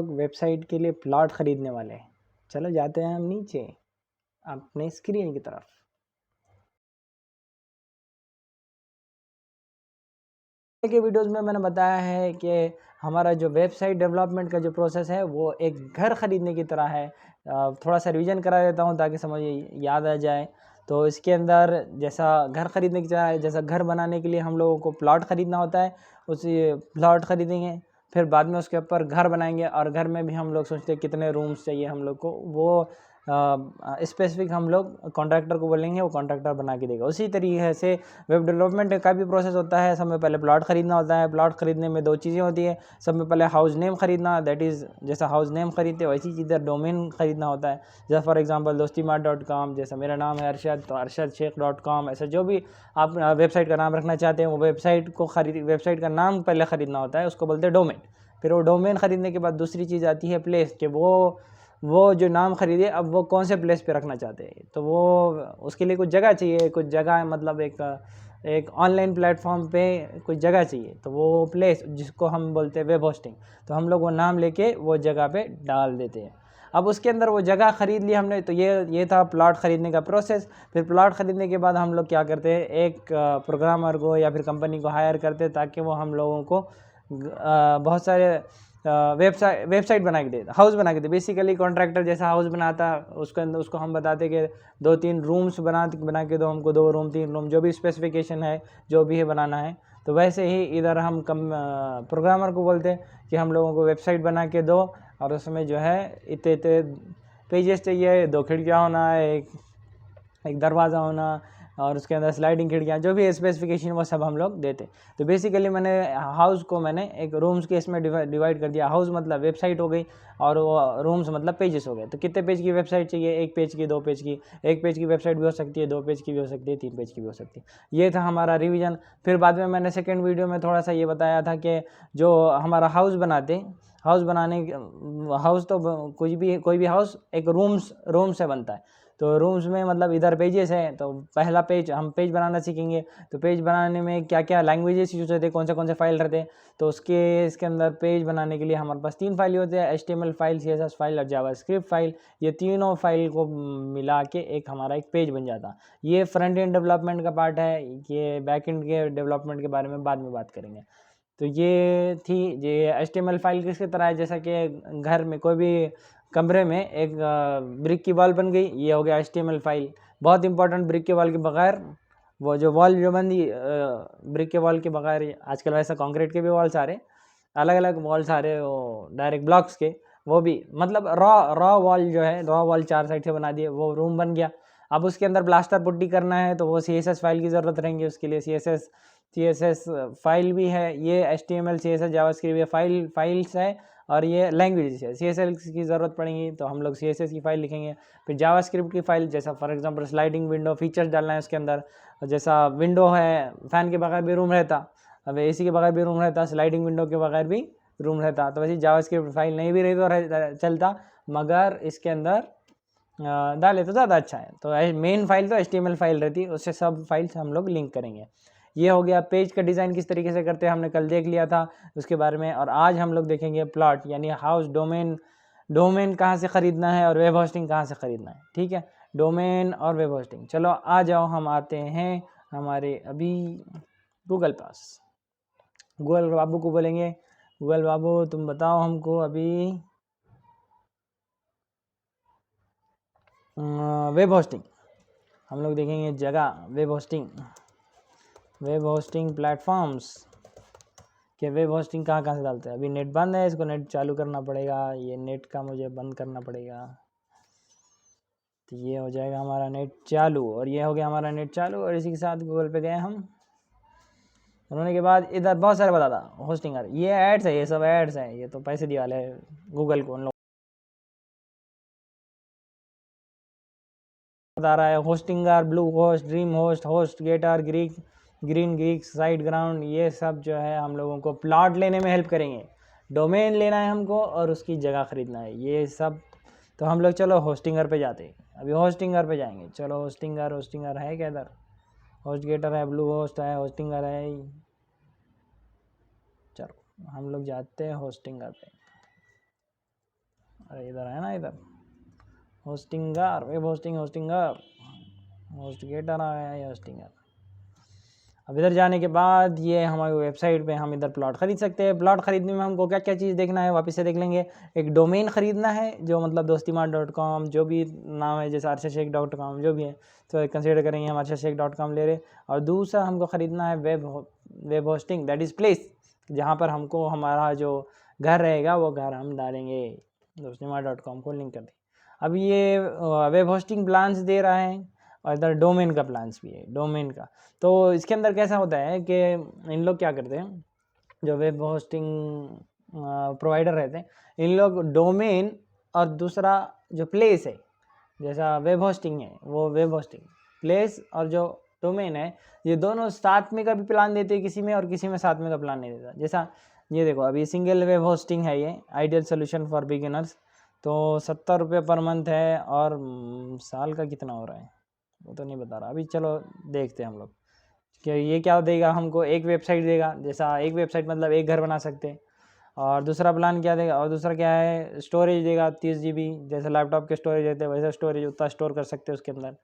लोग वेबसाइट के लिए प्लॉट ख़रीदने वाले हैं। चलो जाते हैं हम नीचे अपने स्क्रीन की तरफ। के वीडियोज़ में मैंने बताया है कि हमारा जो वेबसाइट डेवलपमेंट का जो प्रोसेस है वो एक घर ख़रीदने की तरह है। थोड़ा सा रिवीजन करा देता हूँ ताकि समझ याद आ जाए। तो इसके अंदर जैसा घर ख़रीदने की तरह है, जैसा घर बनाने के लिए हम लोगों को प्लॉट ख़रीदना होता है, उसी प्लॉट ख़रीदेंगे, फिर बाद में उसके ऊपर घर बनाएंगे। और घर में भी हम लोग सोचते हैं कितने रूम्स चाहिए हम लोग को, वो स्पेसिफिक हम लोग कॉन्ट्रैक्टर को बोलेंगे, वो कॉन्ट्रैक्टर बना के देगा। उसी तरीके से वेब डेवलपमेंट का भी प्रोसेस होता है। सबसे पहले प्लॉट ख़रीदना होता है। प्लॉट ख़रीदने में दो चीज़ें होती है। सबसे पहले हाउस नेम ख़रीदना, दैट इज़ जैसा हाउस नेम ख़रीदते वैसी चीज़ डोमेन ख़रीदना होता है। जैसे फॉर एग्जांपल dostimart.com, जैसा मेरा नाम है अरशद, तो arshadsheikh.com, ऐसा जो भी आप वेबसाइट का नाम रखना चाहते हैं वो वेबसाइट का नाम पहले ख़रीदना होता है, उसको बोलते हैं डोमेन। फिर वो डोमेन ख़रीदने के बाद दूसरी चीज़ आती है प्लेस, कि वो जो नाम ख़रीदे अब वो कौन से प्लेस पे रखना चाहते हैं। तो वो उसके लिए कुछ जगह चाहिए, कुछ जगह मतलब एक ऑनलाइन प्लेटफॉर्म पे कुछ जगह चाहिए, तो वो प्लेस जिसको हम बोलते हैं वेब होस्टिंग, तो हम लोग वो नाम लेके वो जगह पे डाल देते हैं। अब उसके अंदर वो जगह ख़रीद ली हमने, तो ये था प्लॉट ख़रीदने का प्रोसेस। फिर प्लॉट ख़रीदने के बाद हम लोग क्या करते हैं, एक प्रोग्रामर को या फिर कंपनी को हायर करते हैं ताकि वो हम लोगों को बहुत सारे वेबसाइट बना के दे, हाउस बना के दे। बेसिकली कॉन्ट्रैक्टर जैसा हाउस बनाता, उसको हम बताते कि 2-3 रूम्स बना के दो हमको, 2 रूम 3 रूम, जो भी स्पेसिफिकेशन है, जो भी है बनाना है। तो वैसे ही इधर हम प्रोग्रामर को बोलते हैं कि हम लोगों को वेबसाइट बना के दो, और उसमें जो है इतने इतने पेजेस चाहिए, 2 खिड़कियाँ होना, एक दरवाज़ा होना, और उसके अंदर स्लाइडिंग खिड़कियाँ, जो भी स्पेसिफिकेशन वो सब हम लोग देते। तो बेसिकली मैंने हाउस को एक रूम्स के इसमें डिवाइड कर दिया। हाउस मतलब वेबसाइट हो गई, और वो रूम्स मतलब पेजेस हो गए। तो कितने पेज की वेबसाइट चाहिए, 1 पेज की, 2 पेज की। 1 पेज की वेबसाइट भी हो सकती है, 2 पेज की भी हो सकती है, 3 पेज की भी हो सकती है। ये था हमारा रिवीजन। फिर बाद में मैंने सेकेंड वीडियो में थोड़ा सा ये बताया था कि जो हमारा हाउस बनाते, हाउस तो कोई भी हाउस एक रूम से बनता है। तो रूम्स में मतलब इधर पेजेस हैं, तो पहला पेज हम पेज बनाना सीखेंगे। तो पेज बनाने में क्या क्या लैंग्वेजेस यूज होते हैं, कौन से फाइल रहते हैं, तो इसके अंदर पेज बनाने के लिए हमारे पास 3 फाइल होते हैं, HTML फाइल, CSS फाइल और जावास्क्रिप्ट फाइल। ये तीनों फाइल को मिला के हमारा एक पेज बन जाता। ये फ्रंट एंड डेवलपमेंट का पार्ट है। ये बैक एंड के डेवलपमेंट के बारे में बाद में बात करेंगे। तो ये HTML फाइल किसकी तरह है, जैसा कि घर में कोई भी कमरे में एक ब्रिक की वॉल बन गई, ये हो गया HTML फाइल। बहुत इंपॉर्टेंट, ब्रिक के वॉल के बगैर वो जो वॉल जो बनी, ब्रिक के वॉल के बगैर, आजकल वैसा कंक्रीट के भी वॉल्स आ रहे, अलग अलग वॉल्स आ रहे, वो डायरेक्ट ब्लॉक्स के, वो भी मतलब रॉ वॉल जो है, रॉ वॉल 4 साइड से बना दिए, वो रूम बन गया। अब उसके अंदर प्लास्टर पुट्टी करना है, तो वो CSS फाइल की ज़रूरत रहेंगी। उसके लिए CSS फाइल भी है, ये HTML CSS जावास्क्रिप्ट, ये फाइल्स है, और ये लैंग्वेज है। CSS की ज़रूरत पड़ेगी, तो हम लोग CSS की फ़ाइल लिखेंगे। फिर जावास्क्रिप्ट की फ़ाइल, जैसा for example sliding window features डालना है उसके अंदर, जैसा विंडो है, फ़ैन के बगैर भी रूम रहता, अब AC के बगैर भी रूम रहता, स्लाइडिंग विंडो के बगैर भी रूम रहता। तो वैसे जावास्क्रिप्ट फाइल नहीं भी रही तो चलता, मगर इसके अंदर डाले तो ज़्यादा अच्छा है। तो मेन फाइल तो HTML फाइल रहती है, उससे सब फाइल्स हम लोग लिंक करेंगे। ये हो गया पेज का डिज़ाइन किस तरीके से करते हैं, हमने कल देख लिया था उसके बारे में। और आज हम लोग देखेंगे प्लॉट, यानी हाउस डोमेन कहाँ से ख़रीदना है और वेब होस्टिंग कहाँ से ख़रीदना है। ठीक है, डोमेन और वेब होस्टिंग। चलो आ जाओ, हम आते हैं हमारे अभी गूगल पास। गूगल बाबू को बोलेंगे, गूगल बाबू तुम बताओ हमको अभी वेब होस्टिंग। हम लोग देखेंगे जगह वेब होस्टिंग प्लेटफॉर्म्स कि वेब होस्टिंग कहाँ कहाँ से डालते हैं। अभी नेट बंद है, इसको नेट चालू करना पड़ेगा, ये नेट का मुझे बंद करना पड़ेगा। तो ये हो जाएगा हमारा नेट चालू, और ये हो गया हमारा नेट चालू। और इसी के साथ गूगल पे गए हम, होने के बाद इधर बहुत सारे बता था होस्टिंग आ रही, ये एड्स है, ये सब एड्स है, ये तो पैसे दिए वाले हैं गूगल को। उन लोग बता रहा है Hostinger, Bluehost, DreamHost, HostGator, GreenGeek, SiteGround, ये सब जो है हम लोगों को प्लॉट लेने में हेल्प करेंगे। डोमेन लेना है हमको और उसकी जगह ख़रीदना है, ये सब। तो हम लोग चलो होस्टिंगर पे जाते हैं, अभी होस्टिंगर पे जाएंगे। चलो होस्टिंगर है क्या इधर, होस्ट गेटर है, ब्लू होस्ट है, होस्टिंगर है। चलो हम लोग जाते हैं होस्टिंगर पे। अरे इधर है ना, इधर होस्टिंगर, वेब होस्टिंगर, होस्टगेटर आया है, होस्टिंगर। अब इधर जाने के बाद ये हमारी वेबसाइट पे हम इधर प्लॉट ख़रीद सकते हैं। प्लॉट ख़रीदने में हमको क्या क्या चीज़ देखना है वापस से देख लेंगे। एक डोमेन ख़रीदना है, जो मतलब dostimart.com जो भी नाम है, जैसे arshadsheikhcom जो भी है, तो कंसिडर करेंगे हम arshadsheikhcom ले रहे। और दूसरा हमको ख़रीदना है web hosting, that is place, जहाँ पर हमको हमारा जो घर रहेगा वो घर हम डालेंगे। dostimart.com को लिंक कर दें। अब ये वेब होस्टिंग प्लान्स दे रहा है और इधर डोमेन का प्लान्स भी है, डोमेन का। तो इसके अंदर कैसा होता है कि इन लोग क्या करते हैं, जो वेब होस्टिंग प्रोवाइडर रहते हैं, इन लोग डोमेन और दूसरा जो प्लेस है, जैसा वेब होस्टिंग है वो वेब होस्टिंग प्लेस, और जो डोमेन है ये दोनों साथ में का भी प्लान देते हैं किसी में, और किसी में साथ में का प्लान नहीं देता। जैसा ये देखो, अभी सिंगल वेब होस्टिंग है ये, आइडियल सोल्यूशन फॉर बिगिनर्स, तो 70 रुपये पर मंथ है। और साल का कितना हो रहा है वो तो नहीं बता रहा अभी, चलो देखते हैं हम लोग कि ये क्या देगा हमको। एक वेबसाइट देगा, जैसा एक वेबसाइट मतलब एक घर बना सकते हैं। और दूसरा प्लान क्या देगा, और दूसरा क्या है, स्टोरेज देगा 30 GB, जैसे लैपटॉप के स्टोरेज रहते हैं वैसा स्टोरेज उतना स्टोर कर सकते हैं उसके अंदर।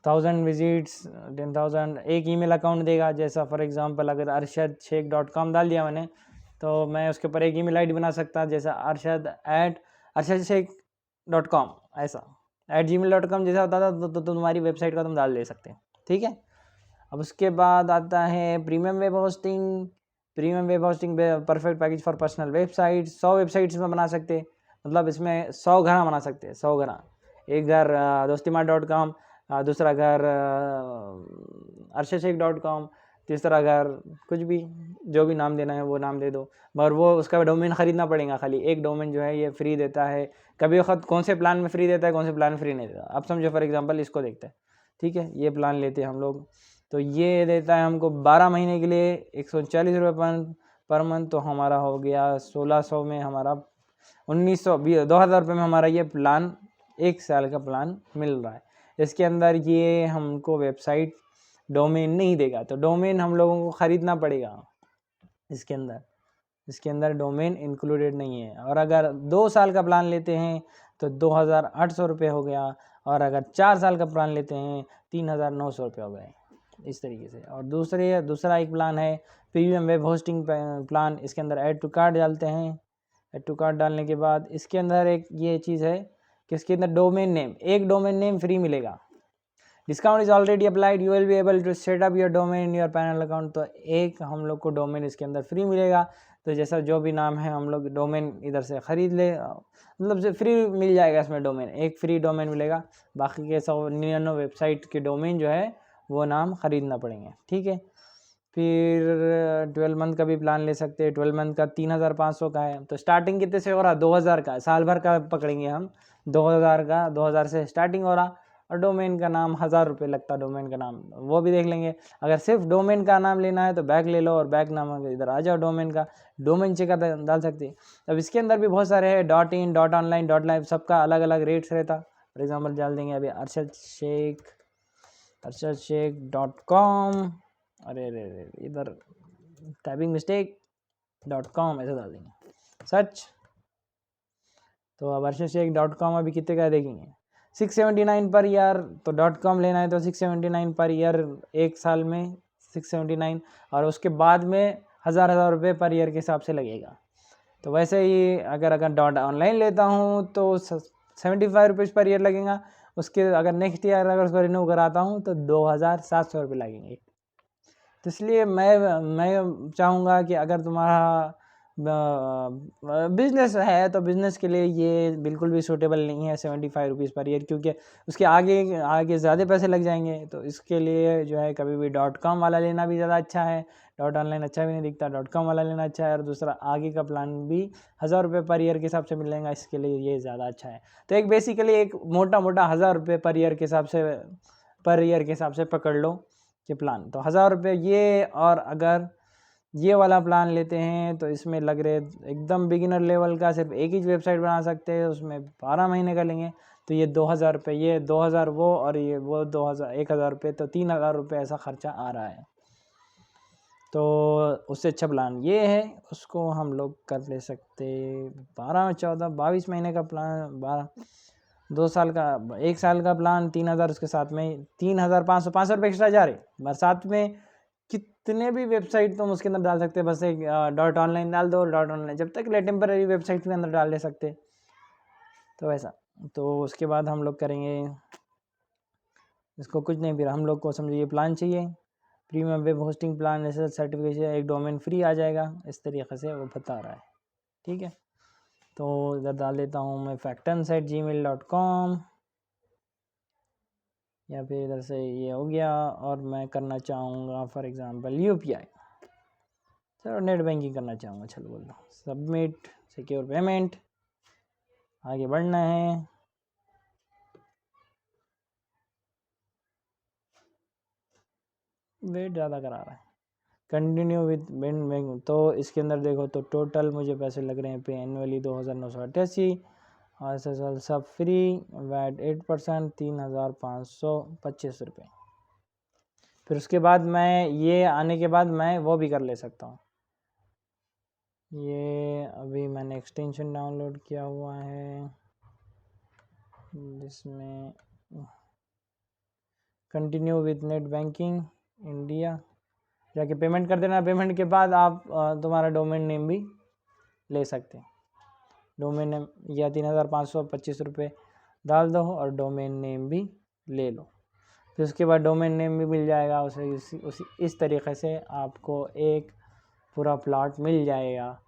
1000 विजिट्स, 10,000। एक ईमेल अकाउंट देगा, जैसा फॉर एग्जांपल अगर arshadsheikhcom डाल दिया मैंने, तो मैं उसके ऊपर एक ईमेल आईडी बना सकता, जैसा arshad@arshadsheikhcom, ऐसा @gmail.com जैसा होता था, तो तुम्हारी वेबसाइट का तुम डाल दे सकते हैं, ठीक है। अब उसके बाद आता है premium web hosting. Premium web hosting perfect package for personal website. 100 websites में बना सकते हैं, मतलब इसमें 100 घर बना सकते हैं, 100 घर। एक घर dostimart.com, दूसरा घर arshadsheikhcom, तीसरा घर कुछ भी, जो भी नाम देना है वो नाम दे दो, मगर वो उसका डोमेन ख़रीदना पड़ेगा। खाली एक डोमेन जो है ये फ्री देता है, कभी वक्त कौन से प्लान में फ्री देता है, कौन से प्लान फ्री नहीं देता। अब समझो फॉर एग्जांपल इसको देखते हैं, ठीक है, ये प्लान लेते हैं हम लोग, तो ये देता है हमको 12 महीने के लिए 140 रुपये पर मंथ, तो हमारा हो गया 1600 में, हमारा 1900 2000 रुपये में हमारा ये प्लान, एक साल का प्लान मिल रहा है। इसके अंदर ये हमको वेबसाइट डोमेन नहीं देगा, तो डोमेन हम लोगों को ख़रीदना पड़ेगा इसके अंदर डोमेन इंक्लूडेड नहीं है। और अगर 2 साल का प्लान लेते हैं तो 2800 रुपये हो गया, और अगर 4 साल का प्लान लेते हैं 3900 रुपये हो गए, इस तरीके से। और दूसरा एक प्लान है प्रीमियम वेब होस्टिंग प्लान। इसके अंदर ऐड टू कार्ट डालते हैं। ऐड टू कार्ट डालने के बाद इसके अंदर एक ये चीज़ है कि इसके अंदर डोमेन नेम, एक डोमेन नेम फ्री मिलेगा। Discount is already applied, you will be able to set up your domain in your panel account. तो एक हम लोग को डोमेन इसके अंदर फ्री मिलेगा, तो जैसा जो भी नाम है हम लोग डोमेन इधर से ख़रीद ले, मतलब से फ्री मिल जाएगा। इसमें डोमेन एक फ्री डोमेन मिलेगा, बाकी के 199 वेबसाइट के डोमेन जो है वो नाम ख़रीदना पड़ेंगे, ठीक है। फिर 12 मंथ का भी प्लान ले सकते हैं। 12 मंथ का 3500 का है, तो स्टार्टिंग कितने से हो रहा, 2000 का, साल भर का पकड़ेंगे हम 2000 का, 2000 से स्टार्टिंग हो रहा। और डोमेन का नाम 1000 रुपये लगता है, डोमेन का नाम वो भी देख लेंगे। अगर सिर्फ डोमेन का नाम लेना है तो बैक ले लो, और बैक नाम इधर आ जाओ, डोमेन का डोमेन चेक डाल सकते हैं। अब इसके अंदर भी बहुत सारे हैं, .in, .online, .live, सबका अलग अलग रेट्स रहता। फॉर एग्जाम्पल डाल देंगे अभी arshadsheikhcom, अरे इधर टाइपिंग मिस्टेक .com ऐसा डाल देंगे, सर्च। तो अब arshadsheikhcom अभी कितने का देखेंगे, 679 पर ईयर। तो .com लेना है तो 679 पर ईयर, एक साल में 679, और उसके बाद में हज़ार रुपये पर ईयर के हिसाब से लगेगा। तो वैसे ही अगर .online लेता हूँ तो 75 रुपीज़ पर ईयर लगेगा। उसके अगर नेक्स्ट ईयर अगर उसको रिन्यू कराता हूँ तो 2700 रुपये लगेंगे। तो इसलिए मैं चाहूँगा कि अगर तुम्हारा बिज़नेस है तो बिज़नेस के लिए ये बिल्कुल भी सूटेबल नहीं है 75 रुपीज़ पर ईयर, क्योंकि उसके आगे ज़्यादा पैसे लग जाएंगे। तो इसके लिए जो है कभी भी .com वाला लेना भी ज़्यादा अच्छा है, .online अच्छा भी नहीं दिखता, .com वाला लेना अच्छा है। और दूसरा आगे का प्लान भी 1000 रुपये पर ईयर के हिसाब से मिलेगा, इसके लिए ये ज़्यादा अच्छा है। तो एक बेसिकली एक मोटा 1000 रुपये पर ईयर के हिसाब से पकड़ लो कि प्लान, तो 1000 रुपये ये। और अगर ये वाला प्लान लेते हैं तो इसमें लग रहे एकदम बिगिनर लेवल का, सिर्फ एक ही वेबसाइट बना सकते हैं, उसमें 12 महीने का लेंगे तो ये 2000 रुपये, ये 2000 वो, और ये वो 1000 रुपये, तो 3000 रुपये ऐसा खर्चा आ रहा है। तो उससे अच्छा प्लान ये है, उसको हम लोग कर ले सकते 12, 14, 22 महीने का प्लान, 2 साल का, 1 साल का प्लान 3000, उसके साथ में 3500, 500 रुपये एक्स्ट्रा जा रहे। बरसात में कितने भी वेबसाइट तुम उसके अंदर डाल सकते, बस एक डॉट ऑनलाइन डाल दो, डॉट ऑनलाइन जब तक टेम्पररी वेबसाइट के अंदर डाल ले सकते। तो ऐसा, तो उसके बाद हम लोग करेंगे इसको, कुछ नहीं, फिर हम लोग को समझिए प्लान चाहिए, प्रीमियम वेब होस्टिंग प्लान, ऐसे सर्टिफिकेशन, एक डोमेन फ्री आ जाएगा, इस तरीके से वो बता रहा है। ठीक है, तो इधर डाल देता हूँ मैं factons@gmail.com, या फिर इधर से ये हो गया, और मैं करना चाहूँगा फॉर एग्जांपल UPI, चलो नेट बैंकिंग करना चाहूँगा, चलो बोल दो सबमिट, सिक्योर पेमेंट, आगे बढ़ना है। वेट ज़्यादा करा रहा है, कंटिन्यू विद बैंक। तो इसके अंदर देखो तो टोटल मुझे पैसे लग रहे हैं पे एनुअली 2988, और SSL सब फ्री, वैट 8%, 3525 रुपये। फिर उसके बाद मैं ये आने के बाद मैं वो भी कर ले सकता हूँ, ये अभी मैंने एक्सटेंशन डाउनलोड किया हुआ है जिसमें continue with net banking India, जाके पेमेंट कर देना। पेमेंट के बाद आप तुम्हारा डोमेन नेम भी ले सकते हैं, डोमेन नेम या 3525 रुपये डाल दो और डोमेन नेम भी ले लो। फिर उसके बाद डोमेन नेम भी मिल जाएगा उसी इस तरीके से आपको एक पूरा प्लॉट मिल जाएगा।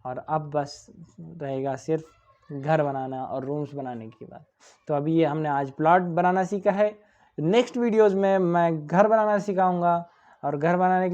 और अब बस रहेगा सिर्फ घर बनाना और रूम्स बनाने की बात। तो अभी ये हमने आज प्लॉट बनाना सीखा है, नेक्स्ट वीडियोज़ में मैं घर बनाना सिखाऊंगा, और घर बनाने के